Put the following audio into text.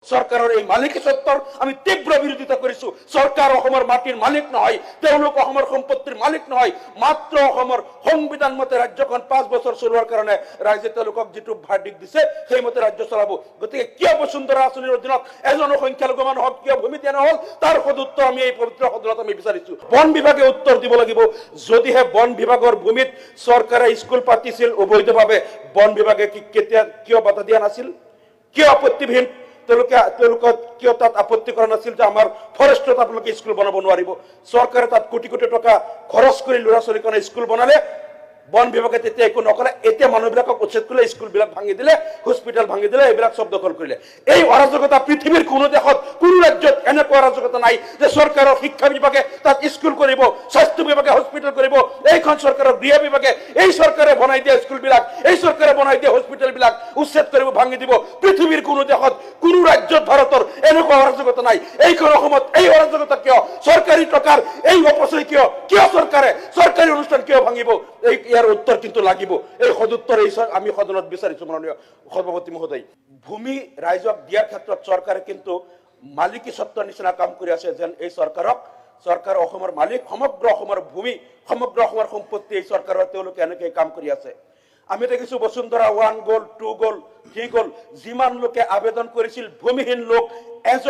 সৰকাৰেৰ এই মালিকী সত্ত্বৰ আমি তীব্ৰ বিৰোধিতা কৰেছি। সৰকাৰ অসমৰ মাটিৰ মালিক নহয়, তেওঁলোক অসমৰ সম্পত্তিৰ মালিক নহয়, মাত্ৰ অসমৰ সংবিধান মতে ৰাজ্যখন 5 বছৰ চলোৱাৰ কাৰণে ৰাইজে তেওঁলোকক যিটো ভাৰ্ডিক দিছে সেই মতে ৰাজ্য চলাব। গতিকে কিয় বসুন্ধৰা আঁচনিৰ অধীনত এজনো সংখ্যালঘু মানুহক কিয় ভূমি দিয়া নহল, তাৰ সদুত্তৰ আমি এই পবিত্ৰ সদনত আমি বিচাৰিছো। বন বিভাগে উত্তৰ দিব লাগিব। যদিহে বন বিভাগৰ ভূমিত চৰকাৰে স্কুল পাতিছিল অবৈধভাৱে, বন বিভাগে কিয় বাধা দিয়া নাছিল, কিয় আপত্তিবিহীন তেওঁলোকক কিয় তাত আপত্তি কৰা নাছিল যে আমাৰ ফৰেষ্টত আপোনালোকে স্কুল বনাব নোৱাৰিব। চৰকাৰে তাত কোটি কোটি টকা খৰচ কৰি ল'ৰা ছোৱালীৰ কাৰণে স্কুল বনালে, বন বিভাগে তেতিয়া একো নকৰে। এতিয়া মানুহবিলাকক উচ্ছেদ কৰিলে, স্কুলবিলাক ভাঙি দিলে, হস্পিটেল ভাঙি দিলে, এইবিলাক চব দখল কৰিলে। এই অৰাজকতা পৃথিৱীৰ কোনো দেশত কোনো ৰাজ্যত এনেকুৱা অৰাজকতা নাই যে চৰকাৰৰ শিক্ষা বিভাগে তাত স্কুল কৰিব, স্বাস্থ্য বিভাগে হস্পিটেল কৰিব, এইখন চৰকাৰৰ গৃহ বিভাগে এই চৰকাৰে বনাই দিয়া স্কুলবিলাক, এই চৰকাৰে বনাই দিয়া হস্পিটেলবিলাক উচ্ছেদ কৰিব, ভাঙি দিব। পৃথিৱীৰ কোনো দেশত কোনো ৰাজ্যত ভাৰতৰ এনেকুৱা অৰাজকতা নাই। এইখন অসমত এই অৰাজকতা কিয়? চৰকাৰী টকাৰ এই অপচয় কিয়? কিয় চৰকাৰে চৰকাৰী অনুষ্ঠান কিয় ভাঙিব? ইয়াৰ উত্তৰ কিন্তু লাগিব। এই সদুত্তৰ আমি সদনত বিচাৰিছো। মাননীয় সভাপতি মহোদয়, ভূমি ৰাইজক দিয়াৰ ক্ষেত্ৰত চৰকাৰে কিন্তু মালিকী সত্ত্বৰ নিচিনা কাম কৰি আছে, যেন এই চৰকাৰ অসমৰ মালিক, সমগ্ৰ অসমৰ ভূমি, সমগ্ৰ অসমৰ সম্পত্তি এই চৰকাৰৰ, তেওঁলোকে এনেকৈ কাম কৰি আছে। আমি দেখিছো বসুন্ধৰা 1 গ'ল, 2 গ'ল, 3 গ'ল, যিমান লোকে আবেদন কৰিছিল ভূমিহীন লোক